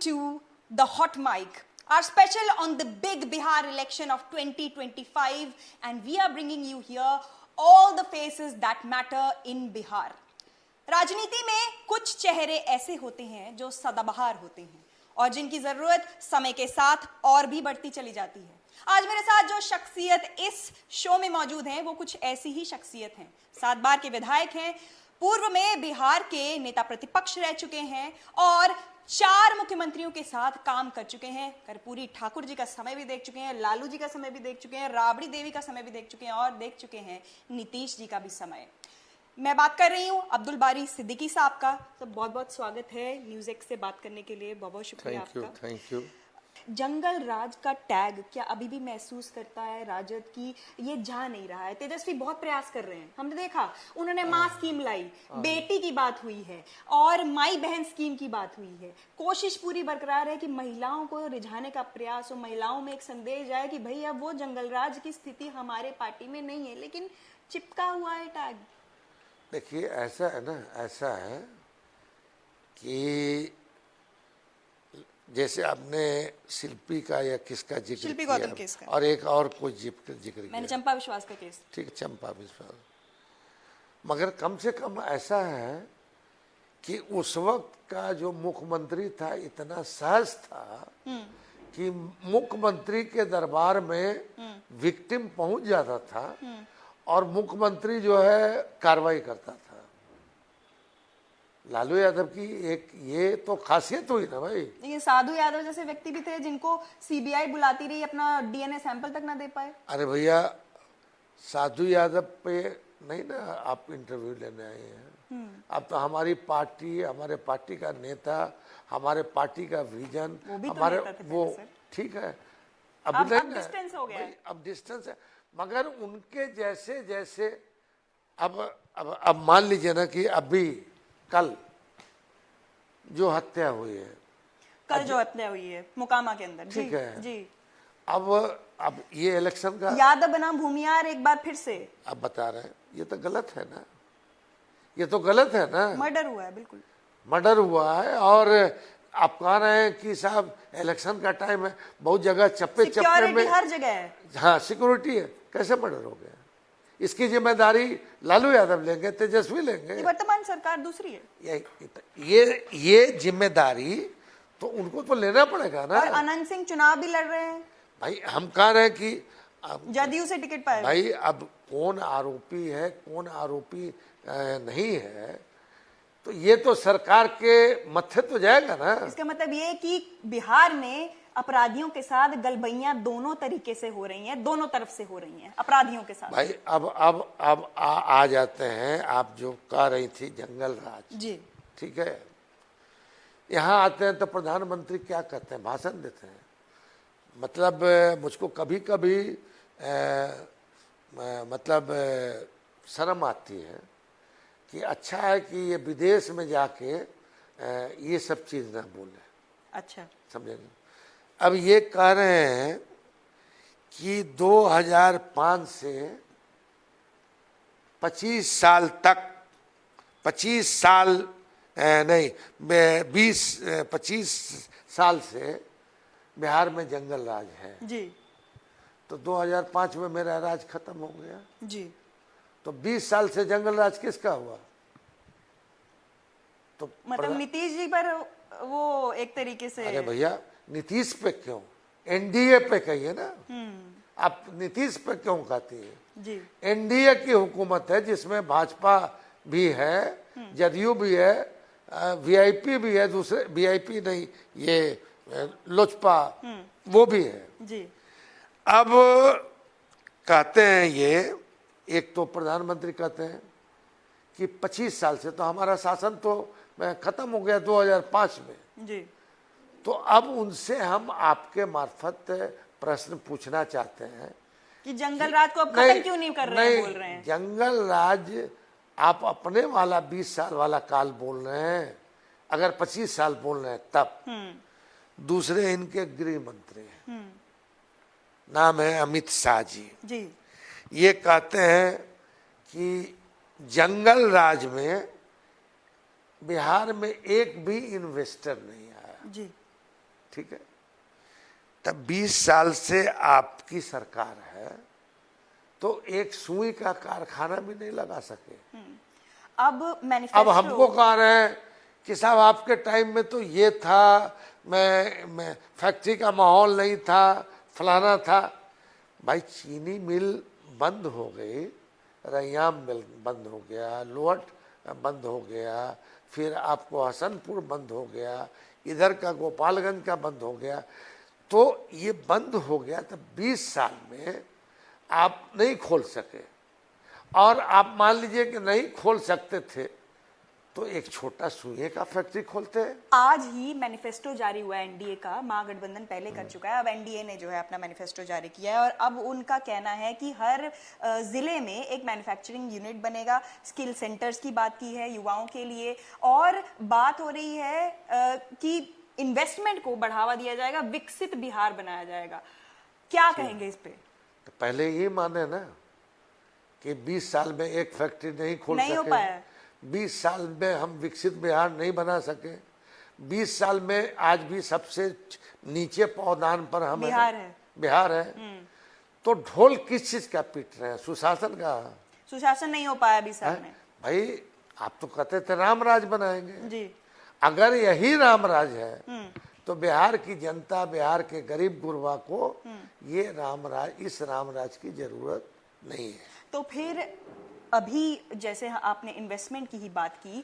to the Hot Mic, our special on the big Bihar election of 2025, and we are bringing you here all the faces that matter in Bihar. राजनीति में कुछ चेहरे ऐसे होते हैं जो सदाबहार होते हैं और जिनकी जरूरत समय के साथ और भी बढ़ती चली जाती है। आज मेरे साथ जो शख्सियत इस शो में मौजूद हैं वो कुछ ऐसी ही शख्सियत हैं। 7 बार के विधायक हैं, पूर्व में बिहार के नेता प्रतिपक्ष रह चुके हैं और 4 मुख्यमंत्रियों के साथ काम कर चुके हैं। कर्पूरी ठाकुर जी का समय भी देख चुके हैं, लालू जी का समय भी देख चुके हैं, राबड़ी देवी का समय भी देख चुके हैं और देख चुके हैं नीतीश जी का भी समय। मैं बात कर रही हूँ अब्दुल बारी सिद्दीकी साहब का। तो बहुत बहुत स्वागत है न्यूज़ एक्स से बात करने के लिए, बहुत बहुत शुक्रिया आपका। Thank you. जंगल राज का टैग क्या अभी भी महसूस करता है राजद की ये जा नहीं रहा है? तेजस्वी बहुत प्रयास कर रहे हैं, हमने देखा उन्होंने मां स्कीम लाई, बेटी की बात हुई है और माई बहन स्कीम की बात हुई है। कोशिश पूरी बरकरार है कि महिलाओं को रिझाने का प्रयास हो, महिलाओं में एक संदेश जाए कि भाई अब वो जंगल राज की स्थिति हमारे पार्टी में नहीं है, लेकिन चिपका हुआ है टैग। देखिए ऐसा है ना, ऐसा है कि जैसे आपने शिल्पी का या किसका जिक्र किया और एक और कोई जिक्र किया, मैंने चंपा विश्वास का केस। ठीक, चंपा विश्वास। मगर कम से कम ऐसा है कि उस वक्त का जो मुख्यमंत्री था इतना सहज था कि मुख्यमंत्री के दरबार में विक्टिम पहुंच जाता था और मुख्यमंत्री जो है कार्रवाई करता था। लालू यादव की एक ये तो खासियत हुई ना भाई। ये साधु यादव जैसे व्यक्ति भी थे जिनको सीबीआई बुलाती रही, अपना डीएनए सैंपल तक ना दे पाए। अरे भैया, साधु यादव पे नहीं ना आप इंटरव्यू लेने आए हैं। अब तो हमारी पार्टी, हमारे पार्टी का नेता, हमारे पार्टी का विजन, हमारे वो ठीक है, अब डिस्टेंस हो गया है। अब डिस्टेंस है, मगर उनके जैसे जैसे अब मान लीजिए ना कि अभी कल जो हत्या हुई है, कल जो हत्या हुई है मोकामा के अंदर, ठीक है जी। अब ये इलेक्शन का यादव बनाम भूमियार एक बार फिर से अब बता रहे हैं, ये तो गलत है ना, ये तो गलत है ना। मर्डर हुआ है, बिल्कुल मर्डर हुआ है और आप कह रहे हैं कि साहब इलेक्शन का टाइम है, बहुत जगह चप्पे में हर जगह है। हाँ, सिक्योरिटी है, कैसे मर्डर हो गया? इसकी जिम्मेदारी लालू यादव लेंगे, तेजस्वी लेंगे, वर्तमान सरकार दूसरी है। ये जिम्मेदारी तो उनको तो लेना पड़ेगा ना। और अनंत सिंह चुनाव भी लड़ रहे हैं भाई। हम कह रहे हैं कि जदयू से टिकट पाए भाई। अब कौन आरोपी है, कौन आरोपी नहीं है, तो ये तो सरकार के मत्थे तो जाएगा ना। इसका मतलब ये कि बिहार में अपराधियों के साथ गलबैयां दोनों तरीके से हो रही हैं, दोनों तरफ से हो रही हैं अपराधियों के साथ। भाई अब आ जाते हैं, आप जो कह रही थी जंगल राज जी, ठीक है। यहाँ आते हैं तो प्रधानमंत्री क्या कहते हैं, भाषण देते हैं। मतलब मुझको कभी कभी मतलब शर्म आती है कि अच्छा है कि ये विदेश में जाके ये सब चीज ना बोले। अच्छा, समझेंगे। अब ये कह रहे हैं कि 2005 से 25 साल तक, 25 साल नहीं 25 साल से बिहार में जंगल राज है जी। तो 2005 में मेरा राज खत्म हो गया जी। तो 20 साल से जंगल राज किसका हुआ? तो मतलब नीतीश जी पर वो एक तरीके से। अरे भैया, नीतीश पे क्यों, एनडीए पे कहिए ना। आप नीतीश पे क्यों कहती है जी? एनडीए की हुकूमत है जिसमें भाजपा भी है, जदयू भी है, वीआईपी भी है, दूसरे वीआईपी नहीं, ये लोजपा वो भी है जी। अब कहते हैं ये, एक तो प्रधानमंत्री कहते हैं कि 25 साल से तो हमारा शासन तो खत्म हो गया 2005 में जी। तो अब उनसे हम आपके मार्फत प्रश्न पूछना चाहते हैं कि जंगल राज को अब खत्म क्यों नहीं कर रहे हैं? बोल रहे हैं जंगल राज आप अपने वाला 20 साल वाला काल बोल रहे हैं, अगर 25 साल बोल रहे हैं तब। दूसरे इनके गृह मंत्री हैं, नाम है अमित शाह जी। ये कहते हैं कि जंगल राज में बिहार में एक भी इन्वेस्टर नहीं आया जी। ठीक है, तब 20 साल से आपकी सरकार है, तो एक सुई का कारखाना भी नहीं लगा सके। अब मैनिफेस्टो, अब हमको कह रहे हैं कि साहब आपके टाइम में तो ये था, मैं फैक्ट्री का माहौल नहीं था, फलाना था। भाई चीनी मिल बंद हो गई, रैयाम मिल बंद हो गया, लोअट बंद हो गया, फिर आपको हसनपुर बंद हो गया, इधर का गोपालगंज का बंद हो गया। तो ये बंद हो गया, तो 20 साल में आप नहीं खोल सके। और आप मान लीजिए कि नहीं खोल सकते थे, तो एक छोटा सुइए का फैक्ट्री खोलते हैं। आज ही मैनिफेस्टो जारी हुआ है एनडीए का, महागठबंधन पहले कर चुका है, अब एनडीए ने जो है अपना मैनिफेस्टो जारी किया है और अब उनका कहना है कि हर जिले में एक मैन्युफैक्चरिंग यूनिट बनेगा। स्किल सेंटर्स की बात की है युवाओं के लिए, और बात हो रही है कि इन्वेस्टमेंट को बढ़ावा दिया जाएगा, विकसित बिहार बनाया जाएगा। क्या कहेंगे इस पे? तो पहले ये माने ना कि 20 साल में एक फैक्ट्री नहीं खोल नहीं हो सके, पाया। 20 साल में हम विकसित बिहार नहीं बना सके, 20 साल में आज भी सबसे नीचे पौधान पर हम बिहार है। तो ढोल किस चीज का पीट रहे हैं? सुशासन का। सुशासन नहीं हो पाया 20 साल में। भाई आप तो कहते थे राम राज बनाएंगे जी। अगर यही राम राज है तो बिहार की जनता, बिहार के गरीब गुरबा को ये इस राम राज की जरूरत नहीं है। तो फिर अभी जैसे आपने इन्वेस्टमेंट की ही बात की,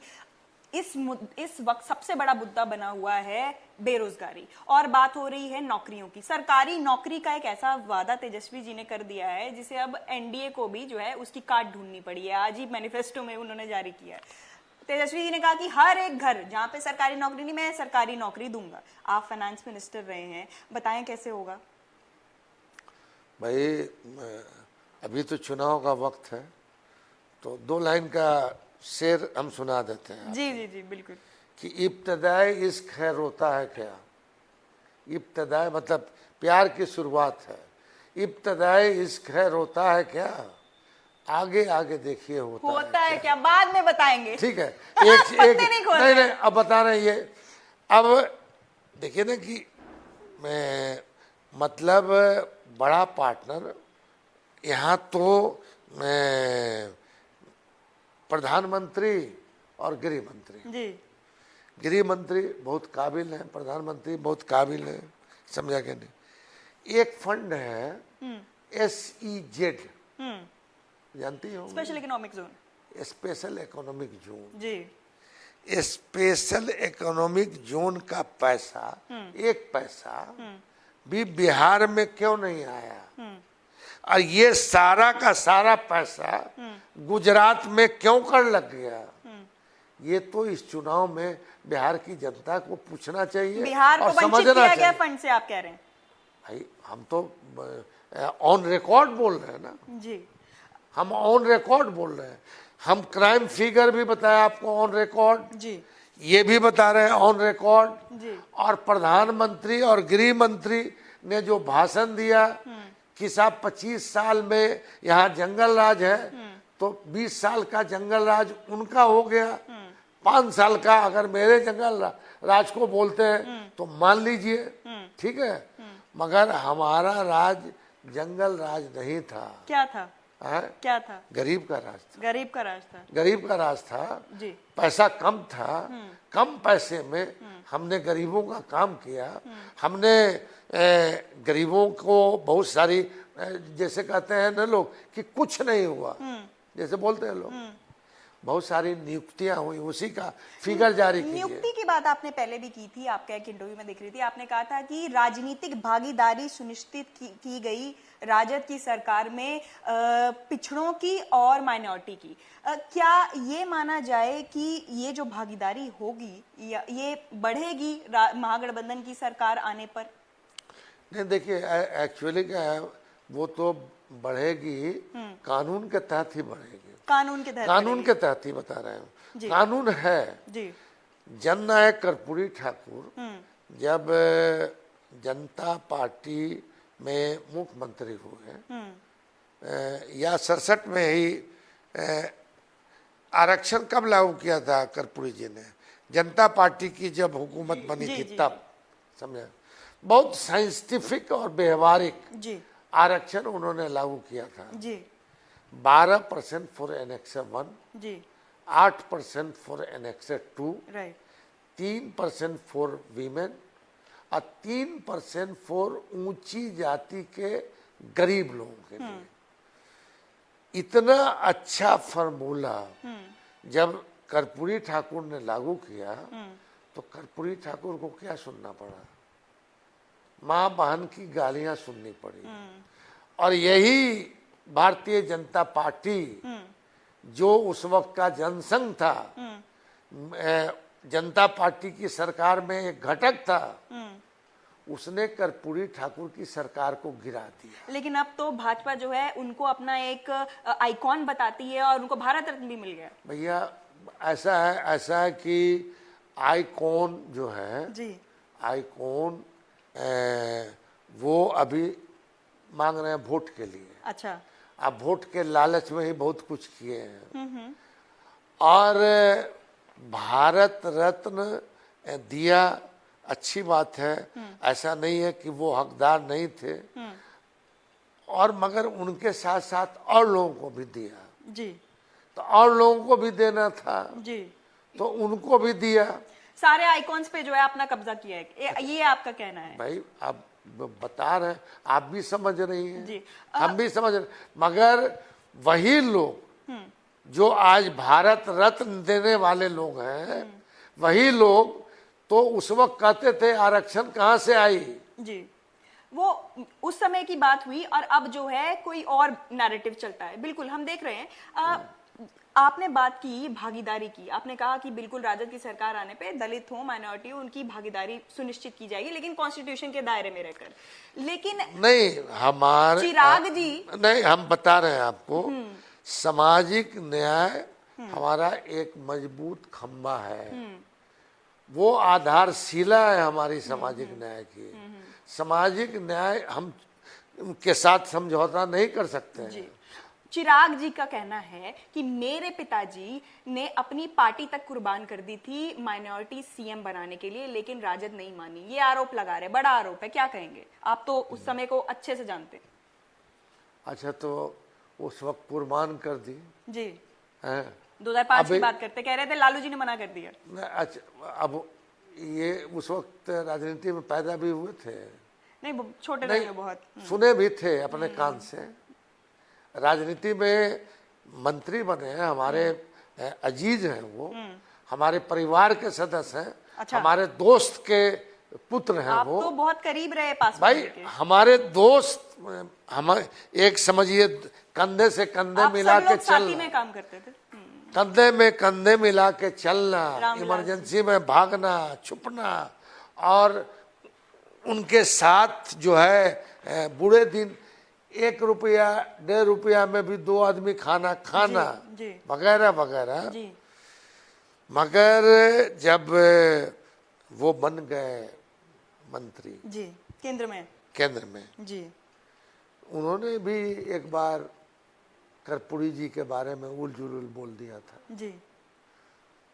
इस वक्त सबसे बड़ा मुद्दा बना हुआ है बेरोजगारी, और बात हो रही है नौकरियों की। सरकारी नौकरी का एक ऐसा वादा तेजस्वी जी ने कर दिया है जिसे अब एनडीए को भी जो है उसकी काट ढूंढनी पड़ी है। आज ही मैनिफेस्टो में उन्होंने जारी किया है। तेजस्वी जी ने कहा कि हर एक घर जहां पे सरकारी नौकरी नहीं, मैं सरकारी नौकरी दूंगा। आप फाइनेंस मिनिस्टर रहे हैं, बताएं कैसे होगा? भाई अभी तो चुनाव का वक्त है, तो 2 लाइन का शेर हम सुना देते हैं। जी जी जी बिल्कुल। कि इब्तदाई इश्क है रोता है क्या, इब्तदाई मतलब प्यार की शुरुआत है, इब्तदाई इश्क है रोता है क्या, आगे आगे देखिए होता है क्या, बाद में बताएंगे। ठीक है, एक नहीं अब बता रहे हैं ये। अब देखिए ना कि मैं मतलब बड़ा पार्टनर यहाँ तो प्रधानमंत्री और गृह मंत्री जी। गृह मंत्री बहुत काबिल हैं, प्रधानमंत्री बहुत काबिल हैं, समझा क्या नहीं। एक फंड है SEZ, जानती हो? Special economic zone. Special economic zone जी। स्पेशल इकोनॉमिक जोन का पैसा, एक पैसा भी बिहार में क्यों नहीं आया? और ये सारा का सारा पैसा गुजरात में क्यों कर लग गया? ये तो इस चुनाव में बिहार की जनता को पूछना चाहिए। बिहार को वंचित किया गया फंड से, आप कह रहे हैं? भाई हम तो ऑन रिकॉर्ड बोल रहे हैं ना जी, हम ऑन रिकॉर्ड बोल रहे हैं। हम क्राइम फिगर भी बताया आपको ऑन रिकॉर्ड जी, ये भी बता रहे हैं ऑन रिकॉर्ड जी। और प्रधानमंत्री और गृह मंत्री ने जो भाषण दिया कि साहब 25 साल में यहाँ जंगल राज है, तो 20 साल का जंगल राज उनका हो गया, 5 साल का अगर मेरे जंगल राज को बोलते हैं तो मान लीजिए, ठीक है। मगर हमारा राज जंगल राज नहीं था। क्या था? क्या था? गरीब का राज था। गरीब का राज था। गरीब का राज था जी। पैसा कम था, कम पैसे में हमने गरीबों का काम किया। हमने गरीबों को बहुत सारी जैसे कहते हैं ना लोग कि कुछ नहीं हुआ, जैसे बोलते हैं लोग, बहुत सारी नियुक्तियां हुई, उसी का फिगर जारी किया। नियुक्ति की बात आपने पहले भी की थी, आपका एक इंटरव्यू में दिख रही थी, आपने कहा था कि राजनीतिक भागीदारी सुनिश्चित की गई राजद की सरकार में पिछड़ों की और माइनॉरिटी की। क्या ये माना जाए कि ये जो भागीदारी होगी या ये बढ़ेगी महागठबंधन की सरकार आने पर? नहीं, देखिए एक्चुअली क्या है, वो तो बढ़ेगी, कानून के तहत ही बढ़ेगी। कानून के तहत ही बता रहे हैं। कानून है जी। जननायक कर्पूरी ठाकुर जब जनता पार्टी में मुख्यमंत्री हुए या 67 में ही आरक्षण कब लागू किया था कर्पूरी जी ने? जनता पार्टी की जब हुकूमत बनी थी तब, समझे? बहुत साइंटिफिक और व्यवहारिक जी आरक्षण उन्होंने लागू किया था। जी 12% फॉर एनेक्सर 1, जी 8% for annexure 2, right 3% for women और 3% फॉर ऊंची जाति के गरीब लोगों के लिए। इतना अच्छा फॉर्मूला जब कर्पूरी ठाकुर ने लागू किया तो कर्पूरी ठाकुर को क्या सुनना पड़ा? माँ बहन की गालियां सुननी पड़ी। और यही भारतीय जनता पार्टी जो उस वक्त का जनसंघ था, जनता पार्टी की सरकार में एक घटक था, उसने कर्पूरी ठाकुर की सरकार को गिरा दिया। लेकिन अब तो भाजपा जो है उनको अपना एक आइकॉन बताती है और उनको भारत रत्न भी मिल गया। भैया ऐसा है कि आइकॉन जो है जी आइकॉन वो अभी मांग रहे हैं वोट के लिए। अच्छा अब वोट के लालच में ही बहुत कुछ किए हैं। और भारत रत्न दिया, अच्छी बात है, ऐसा नहीं है कि वो हकदार नहीं थे। और मगर उनके साथ साथ और लोगों को भी दिया, जी तो और लोगों को भी देना था, जी तो उनको भी दिया। सारे आइकॉन्स पे जो है अपना कब्जा किया है, ये आपका कहना है? भाई आप बता रहे हैं, आप भी समझ रही हैं जी हम भी समझ रहे, मगर वही लोग जो आज भारत रत्न देने वाले लोग हैं, वही लोग तो उस वक्त कहते थे आरक्षण कहाँ से आई। जी वो उस समय की बात हुई और अब जो है कोई और नैरेटिव चलता है। बिल्कुल हम देख रहे हैं। आपने बात की भागीदारी की, आपने कहा कि बिल्कुल राजद की सरकार आने पे दलित हो, माइनॉरिटी हो, उनकी भागीदारी सुनिश्चित की जाएगी, लेकिन कॉन्स्टिट्यूशन के दायरे में रहकर। लेकिन नहीं, हमारे चिराग जी नहीं, हम बता रहे हैं आपको, सामाजिक न्याय हमारा एक मजबूत खंबा है, वो आधारशिला है हमारी सामाजिक न्याय की। सामाजिक न्याय हम के साथ समझौता नहीं कर सकते हैं। जी चिराग जी का कहना है कि मेरे पिताजी ने अपनी पार्टी तक कुर्बान कर दी थी माइनॉरिटी सीएम बनाने के लिए, लेकिन राजद नहीं मानी। ये आरोप लगा रहे, बड़ा आरोप है, क्या कहेंगे? आप तो उस समय को अच्छे से जानते हैं। अच्छा, तो उस वक्त कुर्बान कर दी जी है। 2005 की बात करते, कह रहे थे लालू जी ने मना कर दिया। अच्छा, अब ये उस वक्त राजनीति में पैदा भी हुए थे? नहीं, छोटे थे बहुत। सुने भी थे अपने कान से। राजनीति में मंत्री बने हैं, हमारे अजीज हैं, वो हमारे परिवार के सदस्य हैं। अच्छा। हमारे दोस्त के पुत्र हैं। आप वो तो बहुत करीब रहे पासवान भाई के। हमारे दोस्त, हम एक समझिए कंधे से कंधे मिला के चलना, में काम करते थे, कंधे में कंधे मिला के चलना, इमरजेंसी में भागना, छुपना, और उनके साथ जो है बुरे दिन 1 रुपया 1.5 रुपया में भी 2 आदमी खाना वगैरह वगैरह। मगर जब वो बन गए मंत्री जी केंद्र में जी, उन्होंने भी एक बार कर्पूरी जी के बारे में उल-जुलूल बोल दिया था जी,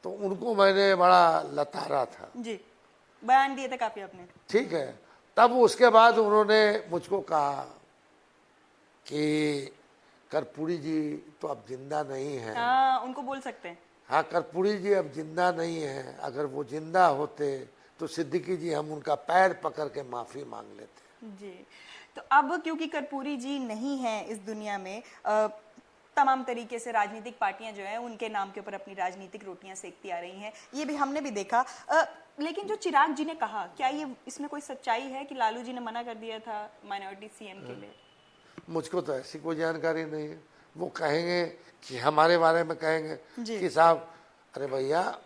तो उनको मैंने बड़ा लताड़ा था जी, बयान दिए थे काफी आपने। ठीक है, तब उसके बाद उन्होंने मुझको कहा कि कर्पूरी जी तो अब जिंदा नहीं है। हाँ, उनको बोल सकते हैं। हाँ, कर्पूरी जी अब जिंदा नहीं है, अगर वो जिंदा होते तो सिद्दीकी जी हम उनका पैर पकड़ के माफी मांग लेते। जी, तो अब क्योंकि कर्पूरी जी नहीं है इस दुनिया में, तमाम तरीके से राजनीतिक पार्टियां जो है उनके नाम के ऊपर अपनी राजनीतिक रोटियां सेकती आ रही हैं, ये भी हमने भी देखा। लेकिन जो चिराग जी ने कहा, क्या ये इसमें कोई सच्चाई है कि लालू जी ने मना कर दिया था माइनॉरिटी सीएम के लिए? मुझको तो ऐसी कोई जानकारी नहीं है। वो कहेंगे कि हमारे बारे में कहेंगे कि साहब, अरे भैया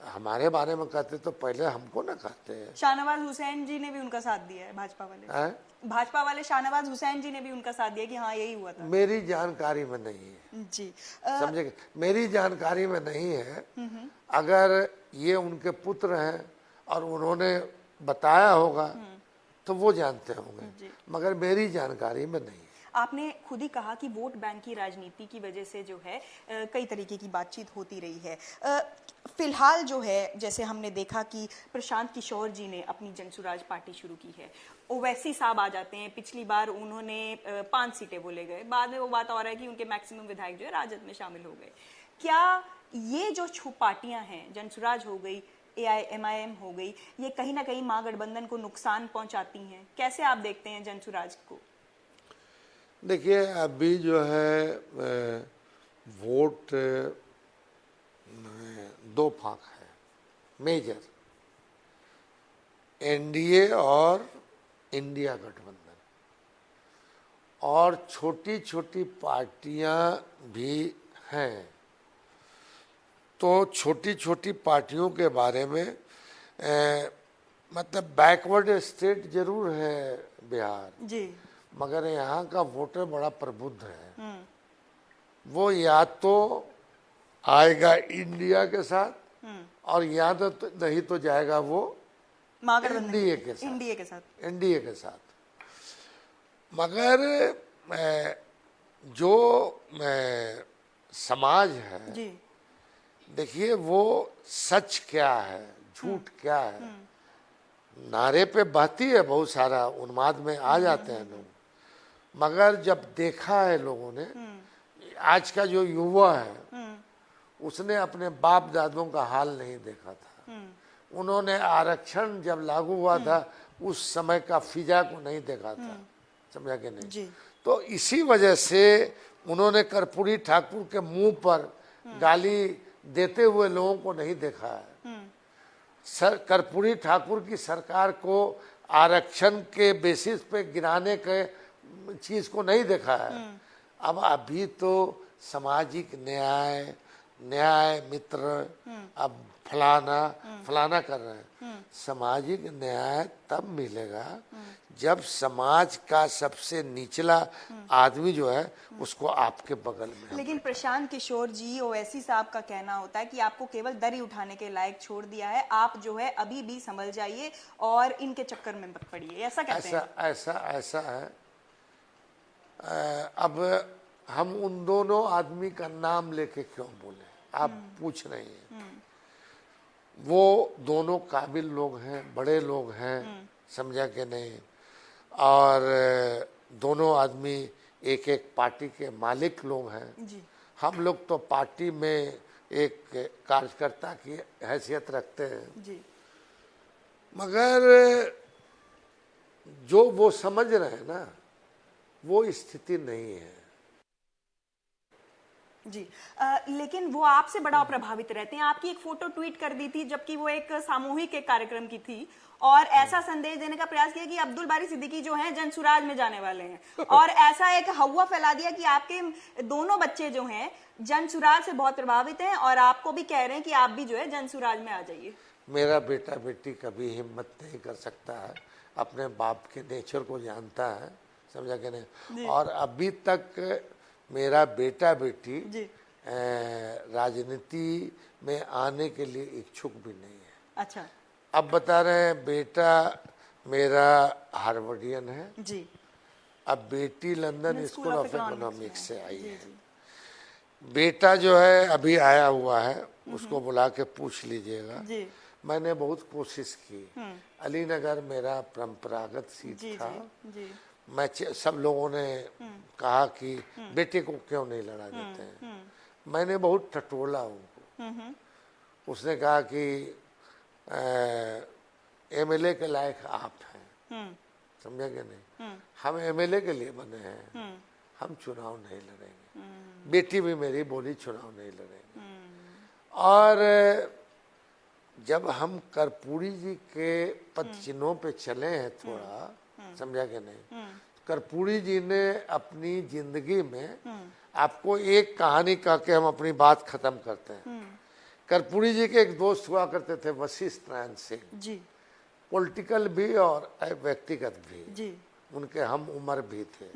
हमारे बारे में कहते तो पहले हमको ना कहते हैं। शाहनवाज हुसैन जी ने भी उनका साथ दिया है, भाजपा वाले शाहनवाज हुसैन जी ने भी उनका साथ दिया कि हाँ यही हुआ था। मेरी जानकारी में नहीं है जी, समझे, मेरी जानकारी में नहीं है। अगर ये उनके पुत्र हैं और उन्होंने बताया होगा तो वो जानते होंगे, मगर मेरी जानकारी में नहीं। आपने खुद ही कहा कि वोट बैंक की राजनीति की वजह से जो है कई तरीके की बातचीत होती रही है। फिलहाल जो है, जैसे हमने देखा कि प्रशांत किशोर जी ने अपनी जनसुराज पार्टी शुरू की है, ओवैसी साहब आ जाते हैं। पिछली बार उन्होंने 5 सीटें बोले गए, बाद में वो बात और है कि उनके मैक्सिमम विधायक जो है राजद में शामिल हो गए। क्या ये जो पार्टियां हैं, जनसुराज हो गई, AIMIM हो गई, ये कहीं ना कहीं महागठबंधन को नुकसान पहुंचाती हैं? कैसे आप देखते हैं जनसुराज को? देखिए, अभी जो है वोट दो फांक है मेजर, NDA और इंडिया गठबंधन, और छोटी छोटी पार्टियां भी हैं। तो छोटी छोटी पार्टियों के बारे में मतलब बैकवर्ड स्टेट जरूर है बिहार जी, मगर यहाँ का वोटर बड़ा प्रबुद्ध है। वो या तो आएगा इंडिया के साथ और या तो नहीं तो जाएगा वो NDA के साथ, NDA के साथ। मगर जो समाज है जी, देखिए वो सच क्या है, झूठ क्या है, नारे पे बहती है बहुत सारा, उन्माद में आ जाते हैं लोग, मगर जब देखा है लोगों ने, आज का जो युवा है उसने अपने बाप दादों का हाल नहीं देखा था। उन्होंने आरक्षण जब लागू हुआ था उस समय का फिजा को नहीं देखा था, समझा कि नहीं जी। तो इसी वजह से उन्होंने कर्पूरी ठाकुर के मुंह पर गाली देते हुए लोगों को नहीं देखा है। कर्पूरी ठाकुर की सरकार को आरक्षण के बेसिस पे गिराने के चीज को नहीं देखा है। अब अभी तो सामाजिक न्याय, न्याय मित्र, अब फलाना कर रहे हैं। सामाजिक न्याय तब मिलेगा जब समाज का सबसे निचला आदमी जो है उसको आपके बगल में। लेकिन प्रशांत किशोर जी, ओवैसी साहब का कहना होता है कि आपको केवल दरी उठाने के लायक छोड़ दिया है, आप जो है अभी भी संभल जाइए और इनके चक्कर में मत पड़िए, ऐसा कहते हैं। ऐसा है। अब हम उन दोनों आदमी का नाम लेके क्यों बोले, आप पूछ रहे हैं। वो दोनों काबिल लोग हैं, बड़े लोग हैं, समझा के नहीं, और दोनों आदमी एक एक पार्टी के मालिक लोग हैं। जी। हम लोग तो पार्टी में एक कार्यकर्ता की हैसियत रखते हैं। जी। मगर जो वो समझ रहे हैं ना, वो स्थिति नहीं है। जी। लेकिन वो आपसे बड़ा प्रभावित रहते हैं। आपकी एक फोटो ट्वीट कर दी थी जबकि वो एक सामूहिक एक कार्यक्रम की थी, और ऐसा संदेश देने का प्रयास किया कि अब्दुल बारी सिद्दीकी जो हैं जनसुराज में जाने वाले हैं, और ऐसा एक हवा फैला दिया कि आपके दोनों बच्चे जो हैं जनसुराज से बहुत प्रभावित हैं और आपको भी कह रहे हैं कि आप भी जो है जनसुराज में आ जाइए। मेरा बेटा बेटी कभी हिम्मत नहीं कर सकता है, अपने बाप के नेचर को जानता है, समझा के नहीं। और अभी तक मेरा बेटा बेटी राजनीति में आने के लिए इच्छुक भी नहीं है। अच्छा। अब बता रहे हैं बेटा मेरा हार्वर्डियन है जी। अब बेटी लंदन स्कूल ऑफ इकोनॉमिक्स से आई है। बेटा जो है अभी आया हुआ है, उसको बुला के पूछ लीजिएगा। मैंने बहुत कोशिश की, अलीनगर मेरा परंपरागत सीट था। मैं सब लोगों ने कहा कि बेटे को क्यों नहीं लड़ा देते हैं। मैंने बहुत टटोला उनको। उसने कहा कि MLA के लायक आप हैं, समझे कि नहीं, हम MLA के लिए बने हैं, हम चुनाव नहीं लड़ेंगे। बेटी भी मेरी बोली चुनाव नहीं लड़ेंगे। और जब हम कर्पूरी जी के पद चिन्हों पे चले हैं थोड़ा, समझा कि नहीं, कर्पूरी जी ने अपनी जिंदगी में, आपको एक कहानी कह के हम अपनी बात खत्म करते हैं। कर्पूरी जी के एक दोस्त हुआ करते थे वशिष्ठ नारायण सिंह जी, पॉलिटिकल भी और व्यक्तिगत भी जी। उनके हम उम्र भी थे।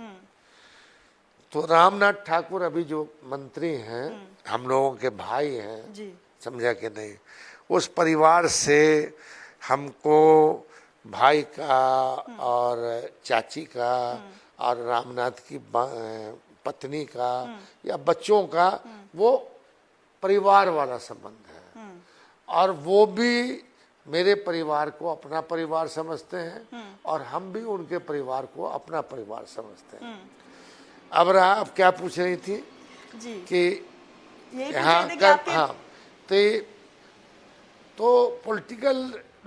तो रामनाथ ठाकुर अभी जो मंत्री हैं, हम लोगों के भाई हैं जी, समझा कि नहीं, उस परिवार से हमको भाई का और चाची का और रामनाथ की पत्नी का या बच्चों का वो परिवार वाला संबंध है। और वो भी मेरे परिवार को अपना परिवार समझते हैं और हम भी उनके परिवार को अपना परिवार समझते हैं। अब रहा, अब क्या पूछ रही थी जी कि यही पूछ हाँ रहे थे कि आपके हाँ तो पॉलिटिकल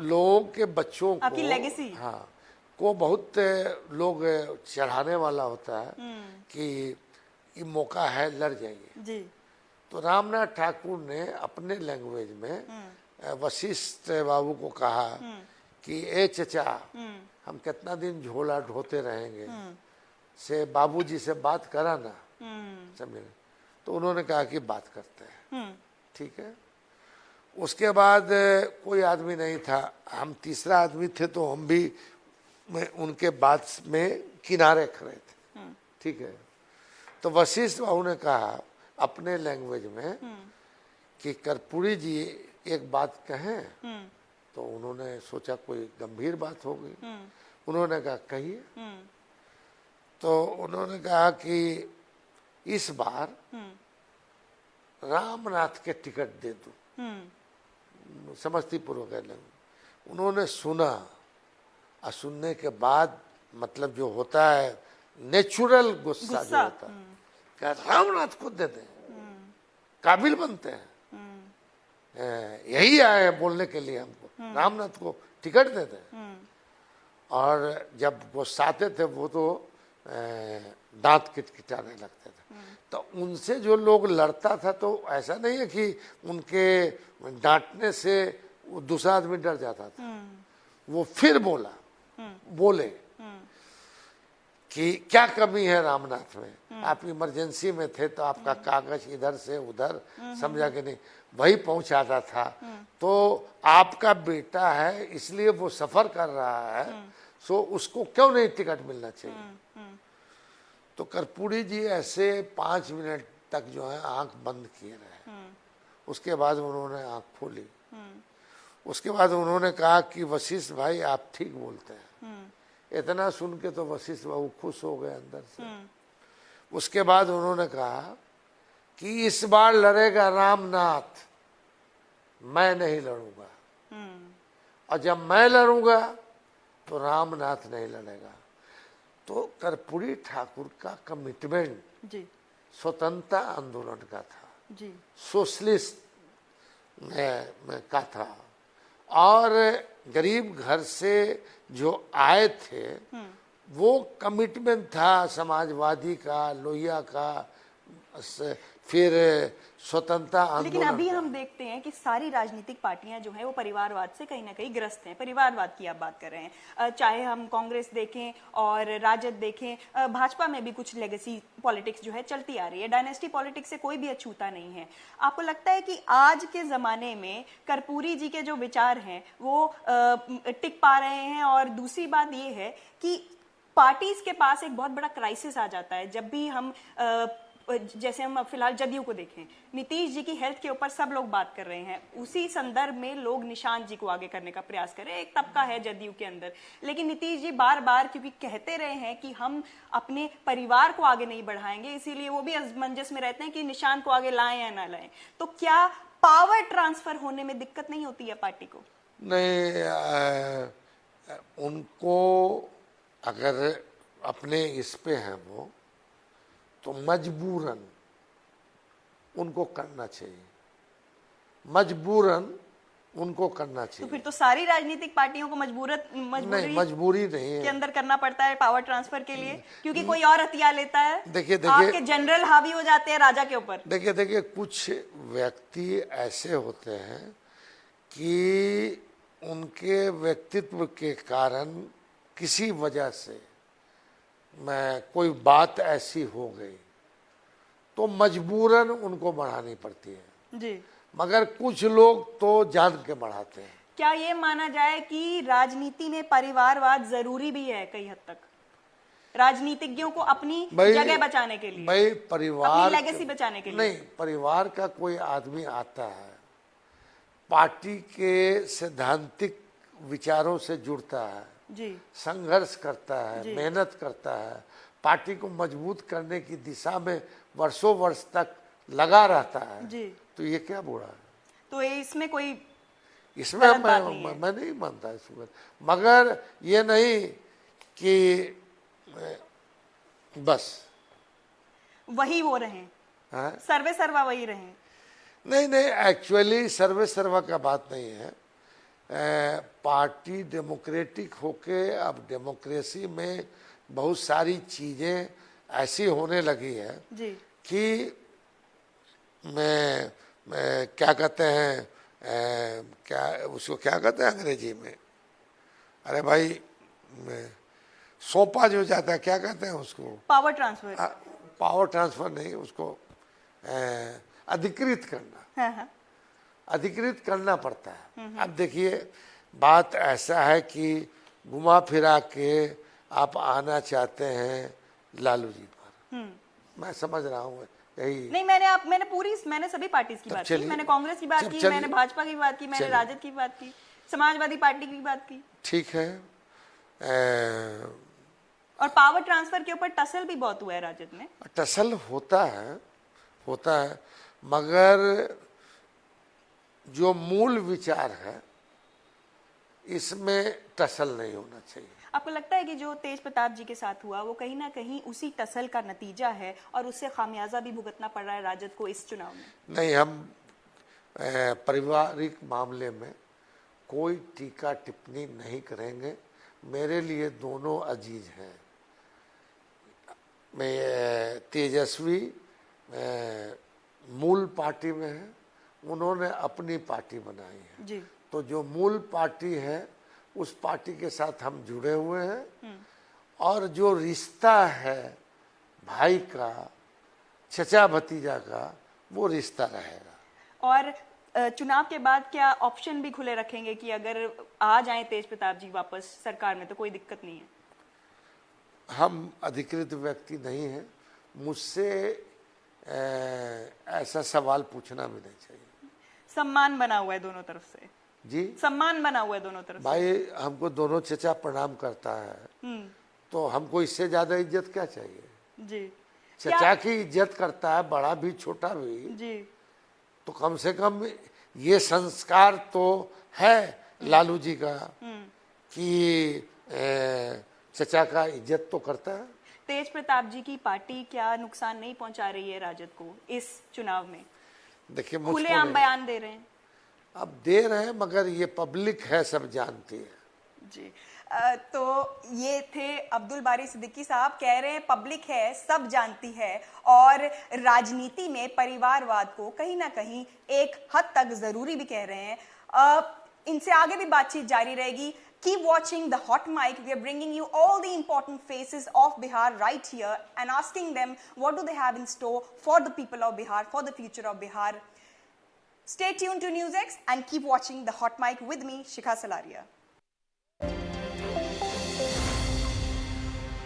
लोगों के बच्चों को, आपकी लेगेसी हाँ, को बहुत लोग चढ़ाने वाला होता है कि ये मौका है, लड़ जाइए। जी तो रामनाथ ठाकुर ने अपने लैंग्वेज में वशिष्ठ बाबू को कहा कि ए चचा, हम कितना दिन झोला ढोते रहेंगे, से बाबूजी से बात करा ना, समझे। तो उन्होंने कहा कि बात करते हैं, ठीक है। उसके बाद कोई आदमी नहीं था, हम तीसरा आदमी थे, तो हम भी उनके बात में किनारे खड़े थे, ठीक है। तो वशिष्ठ बाबू ने कहा अपने लैंग्वेज में कि कर्पूरी जी एक बात कहें। तो उन्होंने सोचा कोई गंभीर बात होगी, उन्होंने कहा कहिए। तो उन्होंने कहा कि इस बार रामनाथ के टिकट दे दूं, समस्तीपुर वगैरह। उन्होंने सुना और सुनने के बाद मतलब जो होता है नेचुरल गुस्सा जो होता है, क्या रामनाथ को दे दें, काबिल बनते हैं, यही आए हैं बोलने के लिए हमको, रामनाथ को टिकट दे दें। और जब गुस्साते थे वो तो दांत किटकिटाने लगते थे। तो उनसे जो लोग लड़ता था, तो ऐसा नहीं है कि उनके डांटने से वो दूसरा आदमी डर जाता था, वो फिर बोले कि क्या कमी है रामनाथ में, आप इमरजेंसी में थे तो आपका कागज इधर से उधर, समझा कि नहीं, वही पहुंचाता था। तो आपका बेटा है इसलिए वो सफर कर रहा है, सो उसको क्यों नहीं टिकट मिलना चाहिए। तो कर्पूरी जी ऐसे 5 मिनट तक जो है आंख बंद किए रहे। उसके बाद उन्होंने आंख खोली। उसके बाद उन्होंने कहा कि वशिष्ठ भाई आप ठीक बोलते हैं। इतना सुन के तो वशिष्ठ बाबू खुश हो गए अंदर से। उसके बाद उन्होंने कहा कि इस बार लड़ेगा रामनाथ, मैं नहीं लड़ूंगा, और जब मैं लड़ूंगा तो रामनाथ नहीं लड़ेगा। तो कर्पूरी ठाकुर का कमिटमेंट स्वतंत्रता आंदोलन का था, सोशलिस्ट में का था, और गरीब घर से जो आए थे वो कमिटमेंट था समाजवादी का, लोहिया का, फिर स्वतंत्रता आंदोलन। लेकिन अभी हम देखते हैं कि सारी राजनीतिक पार्टियां जो है वो परिवारवाद से कहीं ना कहीं ग्रस्त हैं। परिवारवाद की आप बात कर रहे हैं, चाहे हम कांग्रेस देखें और राजद देखें, भाजपा में भी कुछ लेगेसी पॉलिटिक्स जो है चलती आ रही है। डायनेस्टी पॉलिटिक्स से कोई भी अछूता नहीं है। आपको लगता है कि आज के जमाने में कर्पूरी जी के जो विचार हैं वो टिक पा रहे हैं? और दूसरी बात ये है कि पार्टीज के पास एक बहुत बड़ा क्राइसिस आ जाता है जब भी हम जैसे हम फिलहाल जदयू को देखें, नीतीश जी की हेल्थ के ऊपर सब लोग बात कर रहे हैं, उसी संदर्भ में लोग निशांत जी को आगे करने का प्रयास कर रहे हैं। एक तबका है जदयू के अंदर, लेकिन नीतीश जी बार बार क्योंकि कहते रहे हैं कि हम अपने परिवार को आगे नहीं बढ़ाएंगे, इसीलिए वो भी असमंजस में रहते हैं कि निशांत को आगे लाएं या ना लाएं। तो क्या पावर ट्रांसफर होने में दिक्कत नहीं होती है पार्टी को? नहीं, उनको अगर अपने इस पे हैं वो, तो मजबूरन उनको करना चाहिए, मजबूरन उनको करना चाहिए। तो फिर तो सारी राजनीतिक पार्टियों को मजबूरी नहीं है के अंदर करना पड़ता है पावर ट्रांसफर के लिए, क्योंकि कोई और हथियार लेता है। देखिए आपके जनरल हावी हो जाते हैं राजा के ऊपर। देखिए कुछ व्यक्ति ऐसे होते हैं कि उनके व्यक्तित्व के कारण किसी वजह से कोई बात ऐसी हो गई तो मजबूरन उनको बढ़ानी पड़ती है जी। मगर कुछ लोग तो जान के बढ़ाते हैं। क्या ये माना जाए कि राजनीति में परिवारवाद जरूरी भी है कई हद तक, राजनीतिज्ञों को अपनी जगह बचाने के लिए, भाई परिवार, अपनी लेगेसी बचाने के लिए? नहीं, परिवार का कोई आदमी आता है, पार्टी के सैद्धांतिक विचारों से जुड़ता है जी, संघर्ष करता है, मेहनत करता है, पार्टी को मजबूत करने की दिशा में वर्षों वर्ष तक लगा रहता है जी। तो ये क्या बुरा है? तो इसमें कोई इसमें गलत बात नहीं है। मैं नहीं मानता इसमें, मगर ये नहीं कि बस वही वो रहे, हाँ? सर्वे सर्वा वही रहे। नहीं नहीं, एक्चुअली सर्वे सर्वा का बात नहीं है। पार्टी डेमोक्रेटिक होके अब डेमोक्रेसी में बहुत सारी चीजें ऐसी होने लगी है जी। कि मैं क्या कहते हैं, क्या उसको क्या कहते हैं अंग्रेजी में, अरे भाई सौंपा जो जाता है, क्या कहते हैं उसको, पावर ट्रांसफर। पावर ट्रांसफर नहीं, उसको अधिकृत करना। हाँ हाँ। अधिकृत करना पड़ता है। अब देखिए बात ऐसा है कि घुमा फिरा के आप आना चाहते हैं लालू जी पर, मैं समझ रहा हूँ यही। नहीं, मैंने सभी पार्टीज की बात की, मैंने कांग्रेस की बात की, मैंने भाजपा की बात की, मैंने राजद की बात की, समाजवादी पार्टी की बात की। ठीक है। और पावर ट्रांसफर के ऊपर टसल भी बहुत हुआ है राजद में। टसल होता है, मगर जो मूल विचार है इसमें टसल नहीं होना चाहिए। आपको लगता है कि जो तेज प्रताप जी के साथ हुआ वो कहीं ना कहीं उसी टसल का नतीजा है और उससे खामियाजा भी भुगतना पड़ रहा है राजद को इस चुनाव में? नहीं, हम पारिवारिक मामले में कोई टीका टिप्पणी नहीं करेंगे। मेरे लिए दोनों अजीज हैं। मैं तेजस्वी मूल पार्टी में है, उन्होंने अपनी पार्टी बनाई है जी। तो जो मूल पार्टी है उस पार्टी के साथ हम जुड़े हुए हैं और जो रिश्ता है भाई का, चचा भतीजा का, वो रिश्ता रहेगा। और चुनाव के बाद क्या ऑप्शन भी खुले रखेंगे कि अगर आ जाएं तेज प्रताप जी वापस सरकार में तो कोई दिक्कत नहीं है? हम अधिकृत व्यक्ति नहीं हैं, मुझसे ऐसा सवाल पूछना भी नहीं चाहिए। सम्मान बना हुआ है दोनों तरफ से। जी, सम्मान बना हुआ है दोनों तरफ भाई से। हमको दोनों चचा प्रणाम करता है तो हमको इससे ज्यादा इज्जत क्या चाहिए? जी। चचा की इज्जत करता है, बड़ा भी छोटा भी जी। तो कम से कम ये संस्कार तो है लालू जी का कि चचा का इज्जत तो करता है। तेज प्रताप जी की पार्टी क्या नुकसान नहीं पहुंचा रही है राजद को इस चुनाव में? देखिए, खुलेआम बयान दे रहे हैं। अब दे रहे हैं, मगर ये पब्लिक है, सब जानती है। जी। तो ये थे अब्दुल बारी सिद्दीकी साहब, कह रहे हैं पब्लिक है, सब जानती है और राजनीति में परिवारवाद को कहीं ना कहीं एक हद तक जरूरी भी कह रहे हैं। इनसे आगे भी बातचीत जारी रहेगी। Keep watching the Hot Mic. We are bringing you all the important faces of Bihar right here and asking them what do they have in store for the people of Bihar, for the future of Bihar. Stay tuned to NewsX and keep watching the Hot Mic with me, Shikha Salaria.